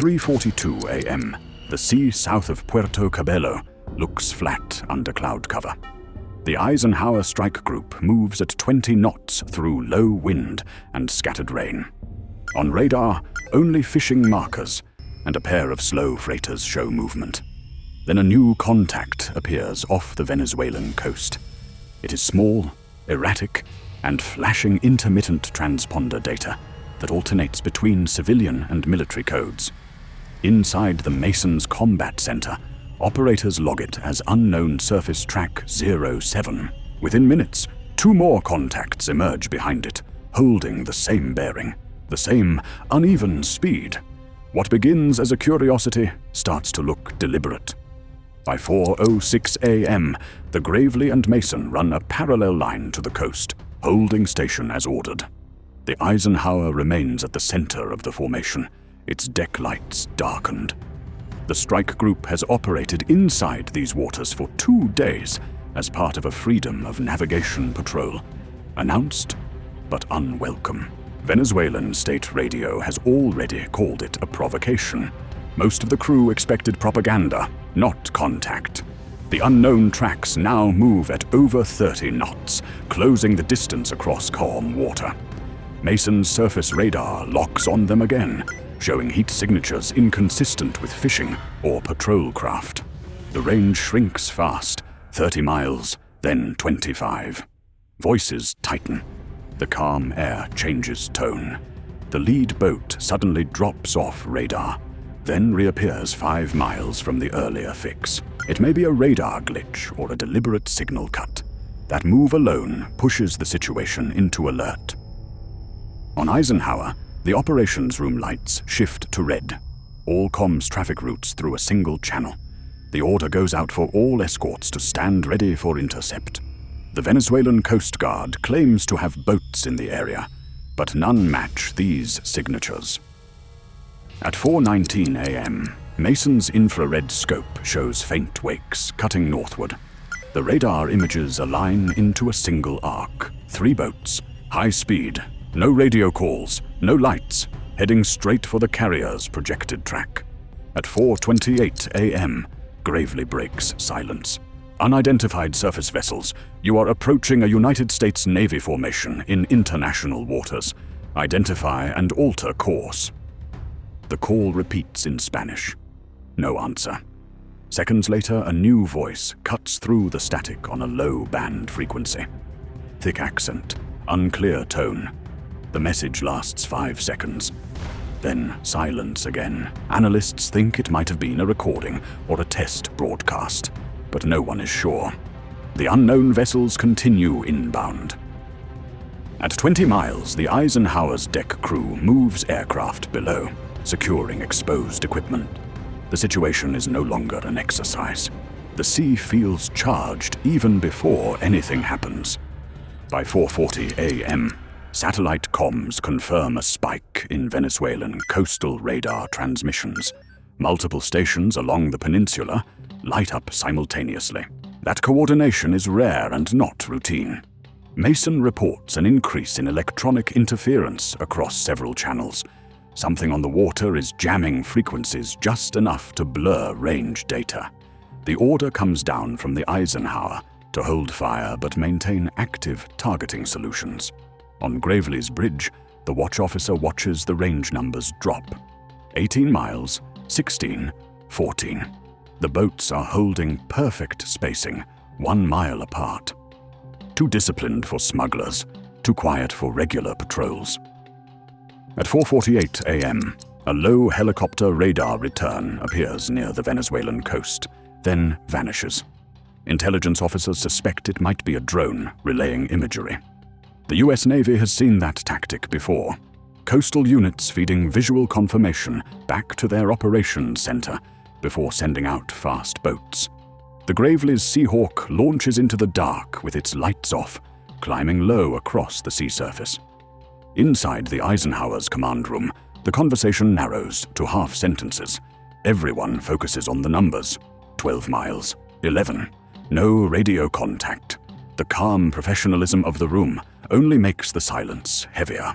3:42 a.m., the sea south of Puerto Cabello looks flat under cloud cover. The Eisenhower strike group moves at 20 knots through low wind and scattered rain. On radar, only fishing markers and a pair of slow freighters show movement. Then a new contact appears off the Venezuelan coast. It is small, erratic, and flashing intermittent transponder data that alternates between civilian and military codes. Inside the Mason's Combat Center, operators log it as unknown surface track 07. Within minutes, 2 more contacts emerge behind it, holding the same bearing, the same uneven speed. What begins as a curiosity starts to look deliberate. By 4:06 a.m., the Gravely and Mason run a parallel line to the coast, holding station as ordered. The Eisenhower remains at the center of the formation, its deck lights darkened. The strike group has operated inside these waters for 2 days as part of a freedom of navigation patrol. Announced, but unwelcome. Venezuelan state radio has already called it a provocation. Most of the crew expected propaganda, not contact. The unknown tracks now move at over 30 knots, closing the distance across calm water. Mason's surface radar locks on them again, showing heat signatures inconsistent with fishing or patrol craft. The range shrinks fast, 30 miles, then 25. Voices tighten. The calm air changes tone. The lead boat suddenly drops off radar, then reappears 5 miles from the earlier fix. It may be a radar glitch or a deliberate signal cut. That move alone pushes the situation into alert. On Eisenhower, the operations room lights shift to red. All comms traffic routes through a single channel. The order goes out for all escorts to stand ready for intercept. The Venezuelan Coast Guard claims to have boats in the area, but none match these signatures. At 4:19 a.m., Mason's infrared scope shows faint wakes cutting northward. The radar images align into a single arc. 3 boats, high speed, no radio calls, no lights, heading straight for the carrier's projected track. At 4:28 a.m., Gravely breaks silence. Unidentified surface vessels, you are approaching a United States Navy formation in international waters. Identify and alter course. The call repeats in Spanish. No answer. Seconds later, a new voice cuts through the static on a low band frequency. Thick accent, unclear tone. The message lasts 5 seconds. Then silence again. Analysts think it might have been a recording or a test broadcast, but no one is sure. The unknown vessels continue inbound. At 20 miles, the Eisenhower's deck crew moves aircraft below, securing exposed equipment. The situation is no longer an exercise. The sea feels charged even before anything happens. By 4:40 a.m., satellite comms confirm a spike in Venezuelan coastal radar transmissions. Multiple stations along the peninsula light up simultaneously. That coordination is rare and not routine. Mason reports an increase in electronic interference across several channels. Something on the water is jamming frequencies just enough to blur range data. The order comes down from the Eisenhower to hold fire but maintain active targeting solutions. On Gravely's bridge, the watch officer watches the range numbers drop. 18 miles, 16, 14. The boats are holding perfect spacing, 1 mile apart. Too disciplined for smugglers, too quiet for regular patrols. At 4:48 a.m., a low helicopter radar return appears near the Venezuelan coast, then vanishes. Intelligence officers suspect it might be a drone relaying imagery. The U.S. Navy has seen that tactic before. Coastal units feeding visual confirmation back to their operations center before sending out fast boats. The Gravely's Seahawk launches into the dark with its lights off, climbing low across the sea surface. Inside the Eisenhower's command room, the conversation narrows to half sentences. Everyone focuses on the numbers. 12 miles, 11. No radio contact. The calm professionalism of the room only makes the silence heavier.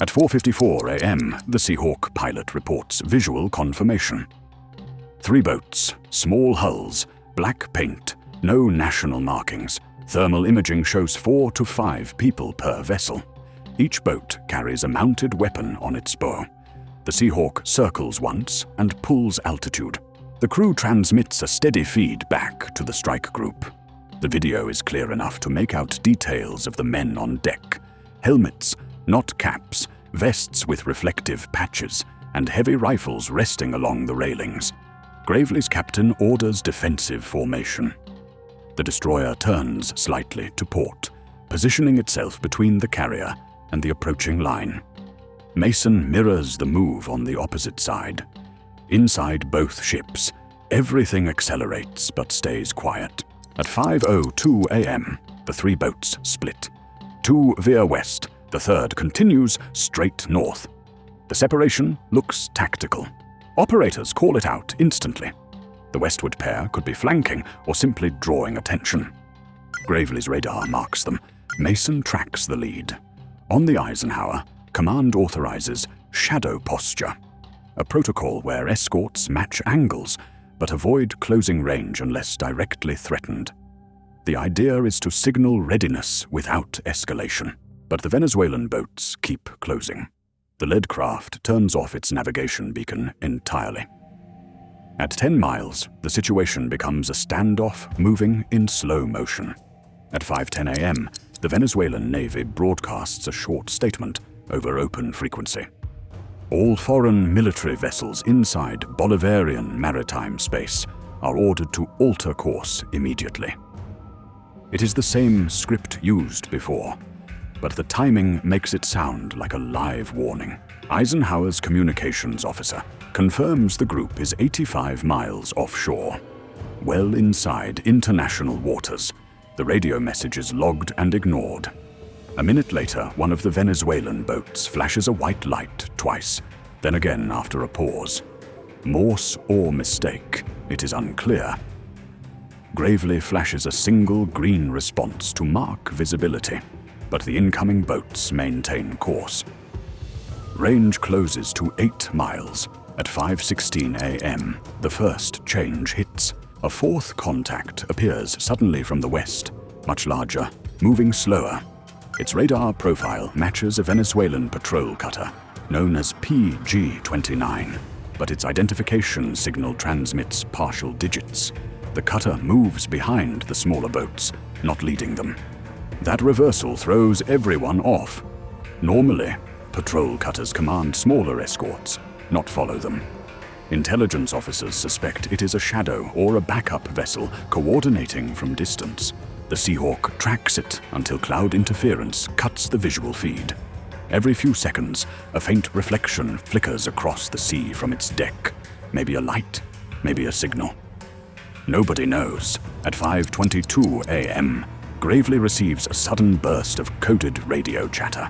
At 4:54 a.m., the Seahawk pilot reports visual confirmation. 3 boats, small hulls, black paint, no national markings. Thermal imaging shows 4 to 5 people per vessel. Each boat carries a mounted weapon on its bow. The Seahawk circles once and pulls altitude. The crew transmits a steady feed back to the strike group. The video is clear enough to make out details of the men on deck. Helmets, not caps, vests with reflective patches, and heavy rifles resting along the railings. Gravely's captain orders defensive formation. The destroyer turns slightly to port, positioning itself between the carrier and the approaching line. Mason mirrors the move on the opposite side. Inside both ships, everything accelerates but stays quiet. At 5:02 a.m., the 3 boats split. 2 veer west, the 3rd continues straight north. The separation looks tactical. Operators call it out instantly. The westward pair could be flanking or simply drawing attention. Gravely's radar marks them. Mason tracks the lead. On the Eisenhower, command authorizes shadow posture, a protocol where escorts match angles but avoid closing range unless directly threatened. The idea is to signal readiness without escalation, but the Venezuelan boats keep closing. The lead craft turns off its navigation beacon entirely. At 10 miles, the situation becomes a standoff moving in slow motion. At 5:10 a.m., the Venezuelan Navy broadcasts a short statement over open frequency. All foreign military vessels inside Bolivarian maritime space are ordered to alter course immediately. It is the same script used before, but the timing makes it sound like a live warning. Eisenhower's communications officer confirms the group is 85 miles offshore, well inside international waters. The radio message is logged and ignored. A minute later, one of the Venezuelan boats flashes a white light twice, then again after a pause. Morse or mistake, it is unclear. Gravely flashes a single green response to mark visibility, but the incoming boats maintain course. Range closes to 8 miles. At 5:16 a.m., the first change hits. A 4th contact appears suddenly from the west, much larger, moving slower. Its radar profile matches a Venezuelan patrol cutter, known as PG-29, but its identification signal transmits partial digits. The cutter moves behind the smaller boats, not leading them. That reversal throws everyone off. Normally, patrol cutters command smaller escorts, not follow them. Intelligence officers suspect it is a shadow or a backup vessel coordinating from distance. The Seahawk tracks it until cloud interference cuts the visual feed. Every few seconds, a faint reflection flickers across the sea from its deck. Maybe a light, maybe a signal. Nobody knows. At 5:22 a.m., Gravely receives a sudden burst of coded radio chatter.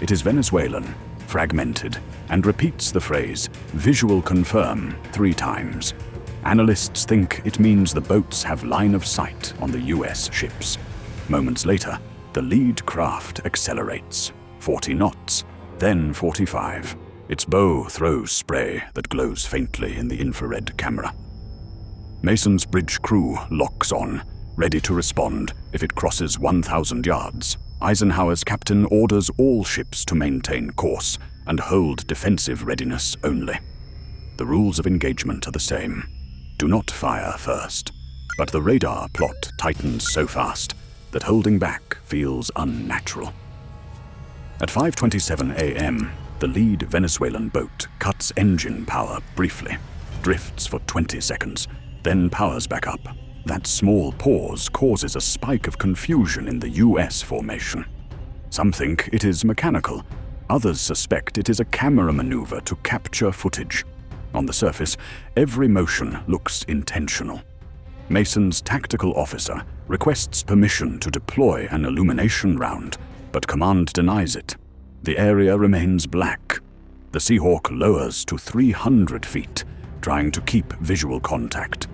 It is Venezuelan, fragmented, and repeats the phrase, "visual confirm," 3 times. Analysts think it means the boats have line of sight on the US ships. Moments later, the lead craft accelerates, 40 knots, then 45. Its bow throws spray that glows faintly in the infrared camera. Mason's bridge crew locks on, ready to respond if it crosses 1,000 yards. Eisenhower's captain orders all ships to maintain course and hold defensive readiness only. The rules of engagement are the same. Do not fire first. But the radar plot tightens so fast that holding back feels unnatural. At 5:27 a.m., the lead Venezuelan boat cuts engine power briefly, drifts for 20 seconds, then powers back up. That small pause causes a spike of confusion in the US formation. Some think it is mechanical. Others suspect it is a camera maneuver to capture footage. On the surface, every motion looks intentional. Mason's tactical officer requests permission to deploy an illumination round, but command denies it. The area remains black. The Seahawk lowers to 300 feet, trying to keep visual contact.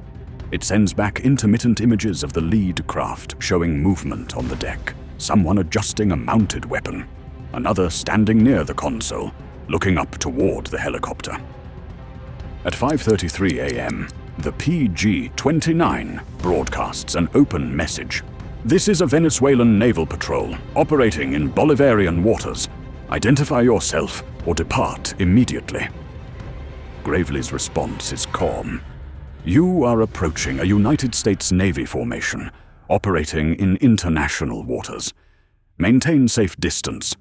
It sends back intermittent images of the lead craft showing movement on the deck, someone adjusting a mounted weapon. another standing near the console, looking up toward the helicopter. At 5:33 a.m., the PG-29 broadcasts an open message. "This is a Venezuelan naval patrol operating in Bolivarian waters. Identify yourself or depart immediately." Gravely's response is calm. "You are approaching a United States Navy formation, operating in international waters. Maintain safe distance.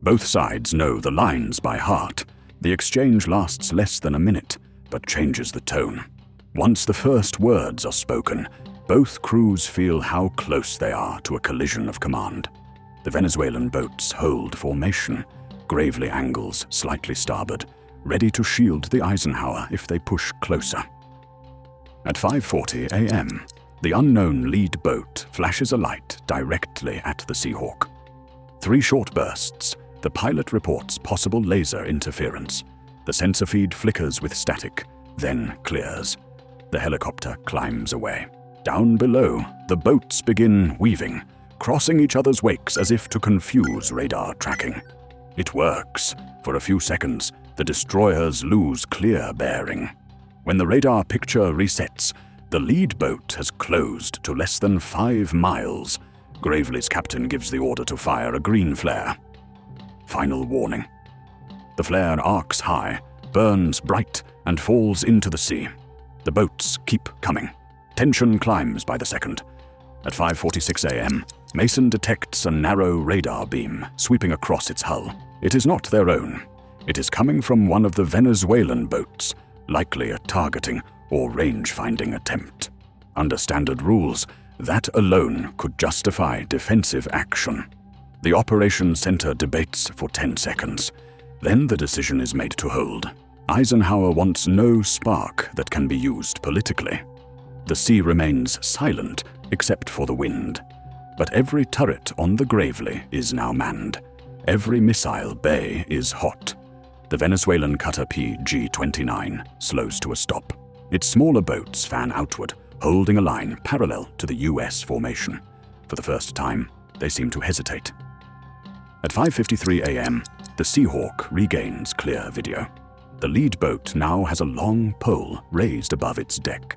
Both sides know the lines by heart. The exchange lasts less than a minute, but changes the tone. Once the first words are spoken, both crews feel how close they are to a collision of command. The Venezuelan boats hold formation. Gravely angles slightly starboard, ready to shield the Eisenhower if they push closer. At 5:40 a.m., the unknown lead boat flashes a light directly at the Seahawk. 3 short bursts. The pilot reports possible laser interference. The sensor feed flickers with static, then clears. The helicopter climbs away. Down below, the boats begin weaving, crossing each other's wakes as if to confuse radar tracking. It works. For a few seconds, the destroyers lose clear bearing. When the radar picture resets, the lead boat has closed to less than 5 miles. Gravely's captain gives the order to fire a green flare. Final warning. The flare arcs high, burns bright, and falls into the sea. The boats keep coming. Tension climbs by the second. At 5:46 a.m., Mason detects a narrow radar beam sweeping across its hull. It is not their own. It is coming from one of the Venezuelan boats, likely a targeting or range-finding attempt. Under standard rules, that alone could justify defensive action. The operations center debates for 10 seconds. Then the decision is made to hold. Eisenhower wants no spark that can be used politically. The sea remains silent except for the wind. But every turret on the Gravely is now manned. Every missile bay is hot. The Venezuelan cutter PG-29 slows to a stop. Its smaller boats fan outward, holding a line parallel to the U.S. formation. For the first time, they seem to hesitate. At 5:53 a.m., the Seahawk regains clear video. The lead boat now has a long pole raised above its deck.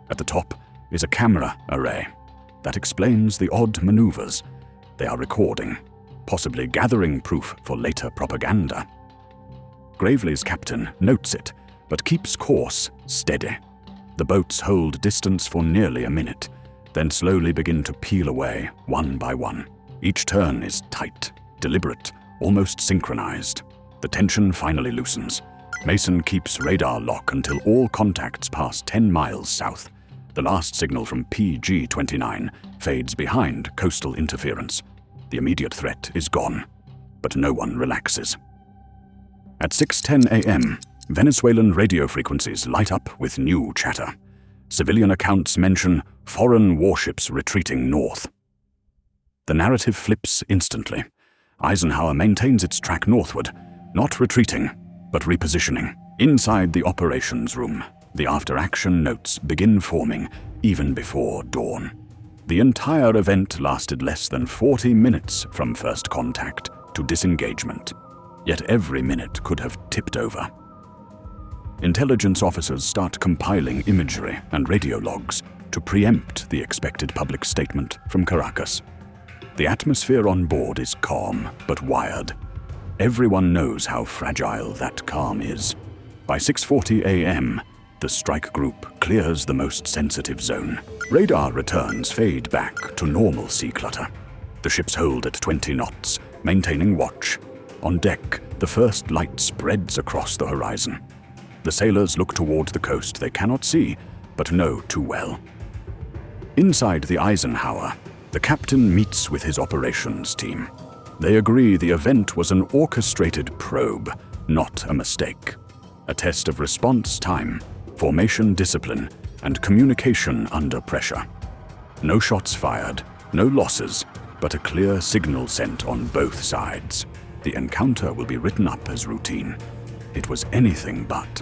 At the top is a camera array. That explains the odd maneuvers. They are recording, possibly gathering proof for later propaganda. Gravely's captain notes it, but keeps course steady. The boats hold distance for nearly a minute, then slowly begin to peel away one by one. Each turn is tight, deliberate, almost synchronized. The tension finally loosens. Mason keeps radar lock until all contacts pass 10 miles south. The last signal from PG-29 fades behind coastal interference. The immediate threat is gone, but no one relaxes. At 6:10 a.m., Venezuelan radio frequencies light up with new chatter. Civilian accounts mention foreign warships retreating north. The narrative flips instantly. Eisenhower maintains its track northward, not retreating, but repositioning. Inside the operations room, the after-action notes begin forming even before dawn. The entire event lasted less than 40 minutes from first contact to disengagement, yet every minute could have tipped over. Intelligence officers start compiling imagery and radio logs to preempt the expected public statement from Caracas. The atmosphere on board is calm but wired. Everyone knows how fragile that calm is. By 6:40 a.m., the strike group clears the most sensitive zone. Radar returns fade back to normal sea clutter. The ships hold at 20 knots, maintaining watch. On deck, the first light spreads across the horizon. The sailors look toward the coast they cannot see, but know too well. Inside the Eisenhower, the captain meets with his operations team. They agree the event was an orchestrated probe, not a mistake. A test of response time, formation discipline, and communication under pressure. No shots fired, no losses, but a clear signal sent on both sides. The encounter will be written up as routine. It was anything but.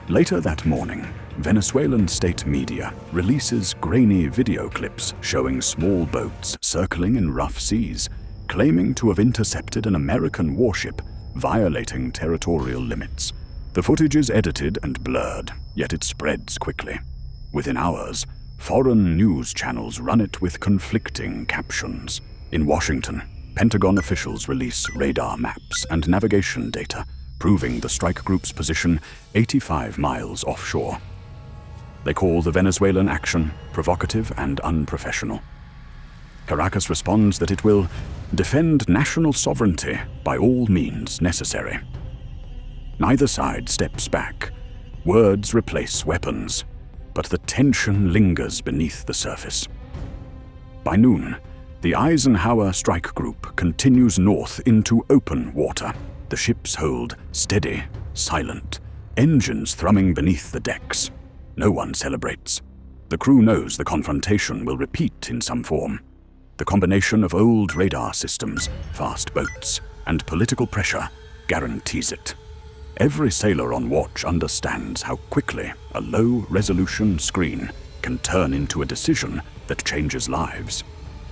Later that morning, Venezuelan state media releases grainy video clips showing small boats circling in rough seas, claiming to have intercepted an American warship violating territorial limits. The footage is edited and blurred, yet it spreads quickly. Within hours, foreign news channels run it with conflicting captions. In Washington, Pentagon officials release radar maps and navigation data, proving the strike group's position 85 miles offshore. They call the Venezuelan action provocative and unprofessional. Caracas responds that it will defend national sovereignty by all means necessary. Neither side steps back. Words replace weapons, but the tension lingers beneath the surface. By noon, the Eisenhower strike group continues north into open water. The ships hold steady, silent, engines thrumming beneath the decks. No one celebrates. The crew knows the confrontation will repeat in some form. The combination of old radar systems, fast boats, and political pressure guarantees it. Every sailor on watch understands how quickly a low-resolution screen can turn into a decision that changes lives.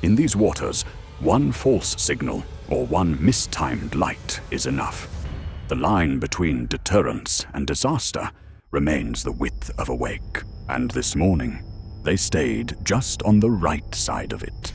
In these waters, one false signal or one mistimed light is enough. The line between deterrence and disaster remains the width of a wake, and this morning, they stayed just on the right side of it.